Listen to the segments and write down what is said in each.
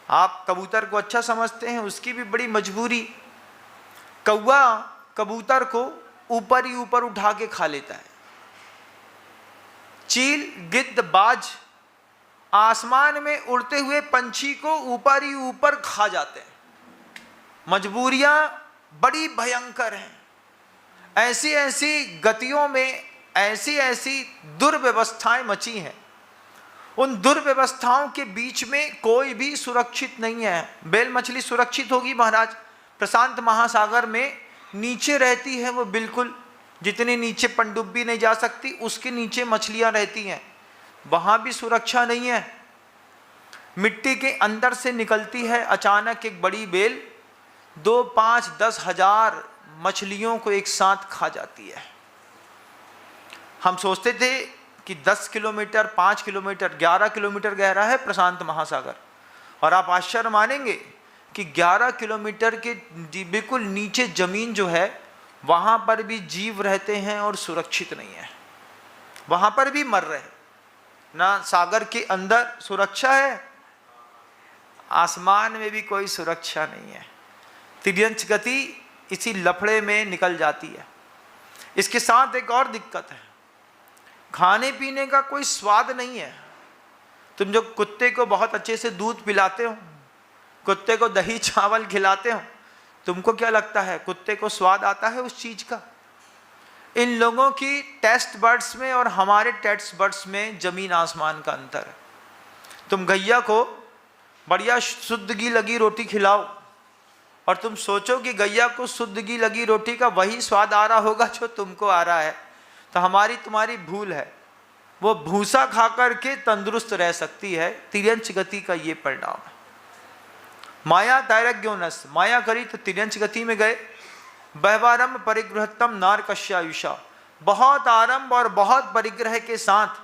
आप कबूतर को अच्छा समझते हैं, उसकी भी बड़ी मजबूरी। कौवा कबूतर को ऊपर ही ऊपर उठा के खा लेता है। चील, गिद्ध, बाज आसमान में उड़ते हुए पंछी को ऊपर ही ऊपर खा जाते हैं। मजबूरियां बड़ी भयंकर हैं। ऐसी ऐसी गतियों में ऐसी ऐसी दुर्व्यवस्थाएं मची हैं। उन दुर्व्यवस्थाओं के बीच में कोई भी सुरक्षित नहीं है। बेल मछली सुरक्षित होगी महाराज? प्रशांत महासागर में नीचे रहती है वो, बिल्कुल जितने नीचे पनडुब्बी नहीं जा सकती उसके नीचे मछलियां रहती हैं, वहां भी सुरक्षा नहीं है। मिट्टी के अंदर से निकलती है अचानक एक बड़ी बेल, 2, 5, 10 हजार मछलियों को एक साथ खा जाती है। हम सोचते थे कि 10 किलोमीटर, 5 किलोमीटर, 11 किलोमीटर गहरा है प्रशांत महासागर, और आप आश्चर्य मानेंगे कि 11 किलोमीटर के बिल्कुल नीचे जमीन जो है वहां पर भी जीव रहते हैं और सुरक्षित नहीं है, वहां पर भी मर रहे हैं। ना सागर के अंदर सुरक्षा है, आसमान में भी कोई सुरक्षा नहीं है। तिर्यंच गति इसी लफड़े में निकल जाती है। इसके साथ एक और दिक्कत है, खाने पीने का कोई स्वाद नहीं है। तुम जो कुत्ते को बहुत अच्छे से दूध पिलाते हो, कुत्ते को दही चावल खिलाते हो, तुमको क्या लगता है कुत्ते को स्वाद आता है उस चीज का? इन लोगों की टेस्ट बर्ड्स में और हमारे टेस्ट बर्ड्स में जमीन आसमान का अंतर है। तुम गैया को बढ़िया शुद्ध घी लगी रोटी खिलाओ और तुम सोचो कि गैया को शुद्ध घी लगी रोटी का वही स्वाद आ रहा होगा जो तुमको आ रहा है, तो हमारी तुम्हारी भूल है। वो भूसा खा करके तंदुरुस्त रह सकती है। तिर्यंच गति का ये परिणाम है। माया दैरज्ञोनस, माया करी तो तिर्यंच गति में गए। बहवारंभ परिग्रहतम नारकश्यायुषा, बहुत आरंभ और बहुत परिग्रह के साथ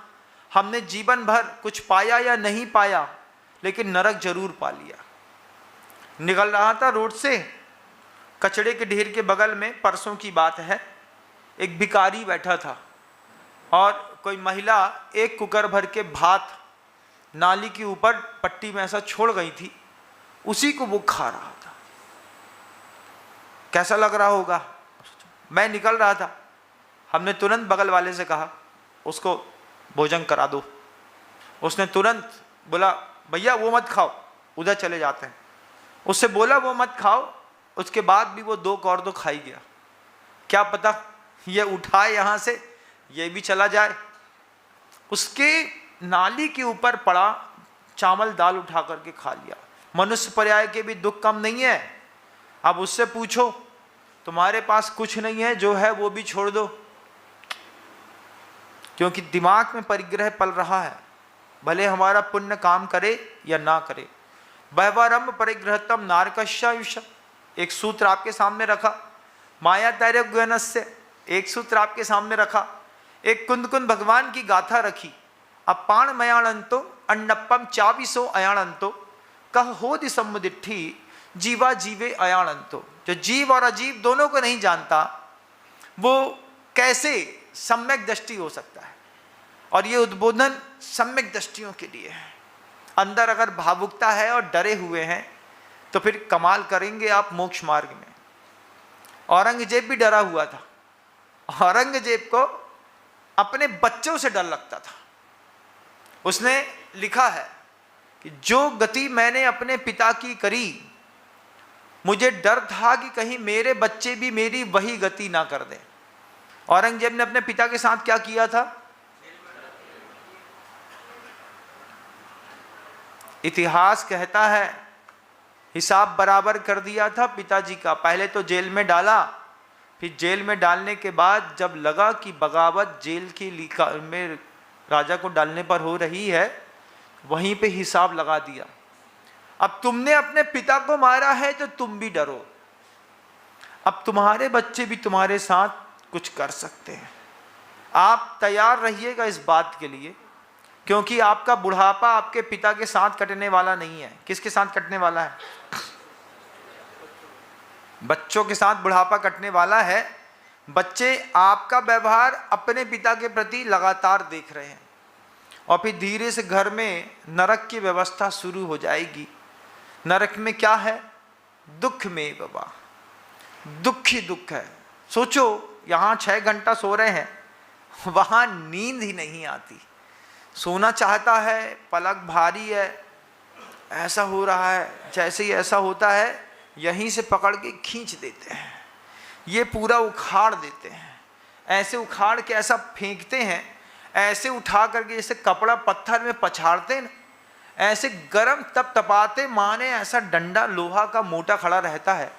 हमने जीवन भर कुछ पाया या नहीं पाया, लेकिन नरक जरूर पा लिया। निकल रहा था रोड से, कचड़े के ढेर के बगल में, परसों की बात है, एक भिखारी बैठा था और कोई महिला एक कुकर भर के भात नाली के ऊपर पट्टी में ऐसा छोड़ गई थी, उसी को वो खा रहा था। कैसा लग रहा होगा? मैं निकल रहा था, हमने तुरंत बगल वाले से कहा उसको भोजन करा दो। उसने तुरंत बोला भैया वो मत खाओ, उधर चले जाते हैं। उससे बोला वो मत खाओ, उसके बाद भी वो 2 कौर तो खा ही गया। क्या पता ये उठाए यहाँ से, ये भी चला जाए। उसके नाली के ऊपर पड़ा चावल दाल उठा करके खा लिया। मनुष्य पर्याय के भी दुख कम नहीं है। अब उससे पूछो तुम्हारे पास कुछ नहीं है, जो है वो भी छोड़ दो, क्योंकि दिमाग में परिग्रह पल रहा है, भले हमारा पुण्य काम करे या ना करे। बहवारंभ परिग्रहतम नारकश्यायुष, एक सूत्र आपके सामने रखा। माया दैरज्ञोनस्य, एक सूत्र आपके सामने रखा। एक कुंद कुंद भगवान की गाथा रखी। अपाण मयाणंतो अन्नपम चाविसो अयाणंतो कह होदि सम्मुदिट्ठी जीवा जीवे अयाणंतो। जो जीव और अजीव दोनों को नहीं जानता वो कैसे सम्यक दृष्टि हो सकता है? और ये उद्बोधन सम्यक दृष्टियों के लिए है। अंदर अगर भावुकता है और डरे हुए हैं तो फिर कमाल करेंगे आप मोक्ष मार्ग में। औरंगजेब भी डरा हुआ था। औरंगजेब को अपने बच्चों से डर लगता था। उसने लिखा है कि जो गति मैंने अपने पिता की करी, मुझे डर था कि कहीं मेरे बच्चे भी मेरी वही गति ना कर दें। औरंगजेब ने अपने पिता के साथ क्या किया था? इतिहास कहता है हिसाब बराबर कर दिया था पिताजी का। पहले तो जेल में डाला, फिर जेल में डालने के बाद जब लगा कि बगावत जेल की में राजा को डालने पर हो रही है, वहीं पे हिसाब लगा दिया। अब तुमने अपने पिता को मारा है तो तुम भी डरो। अब तुम्हारे बच्चे भी तुम्हारे साथ कुछ कर सकते हैं। आप तैयार रहिएगा इस बात के लिए, क्योंकि आपका बुढ़ापा आपके पिता के साथ कटने वाला नहीं है। किसके साथ कटने वाला है? बच्चों के साथ बुढ़ापा कटने वाला है। बच्चे आपका व्यवहार अपने पिता के प्रति लगातार देख रहे हैं, और फिर धीरे से घर में नरक की व्यवस्था शुरू हो जाएगी। नरक में क्या है? दुख में बाबा, दुख ही दुख है। सोचो यहाँ 6 घंटा सो रहे हैं, वहाँ नींद ही नहीं आती, सोना चाहता है, पलक भारी है, ऐसा हो रहा है, जैसे ही ऐसा होता है यहीं से पकड़ के खींच देते हैं, ये पूरा उखाड़ देते हैं, ऐसे उखाड़ के ऐसा फेंकते हैं, ऐसे उठा करके जैसे कपड़ा पत्थर में पछाड़ते हैं, ऐसे गरम तप तपाते, माने ऐसा डंडा लोहा का मोटा खड़ा रहता है,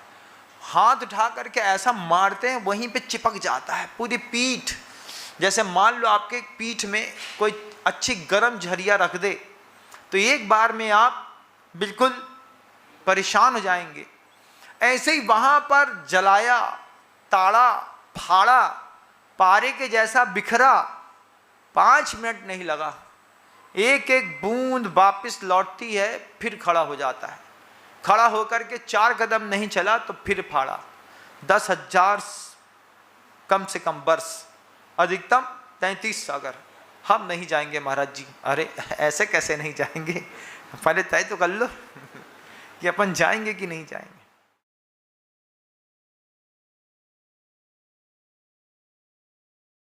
हाथ उठा करके ऐसा मारते हैं, वहीं पे चिपक जाता है पूरी पीठ। जैसे मान लो आपके पीठ में कोई अच्छी गरम झरिया रख दे तो एक बार में आप बिल्कुल परेशान हो जाएंगे। ऐसे ही वहाँ पर जलाया, ताड़ा, फाड़ा, पारे के जैसा बिखरा, 5 मिनट नहीं लगा, एक एक बूंद वापस लौटती है, फिर खड़ा हो जाता है। खड़ा होकर के 4 कदम नहीं चला तो फिर फाड़ा। 10,000 कम से कम वर्ष, अधिकतम 33 सागर। हम नहीं जाएंगे महाराज जी। अरे ऐसे कैसे नहीं जाएंगे, पहले तय तो कर लो कि अपन जाएंगे कि नहीं जाएंगे।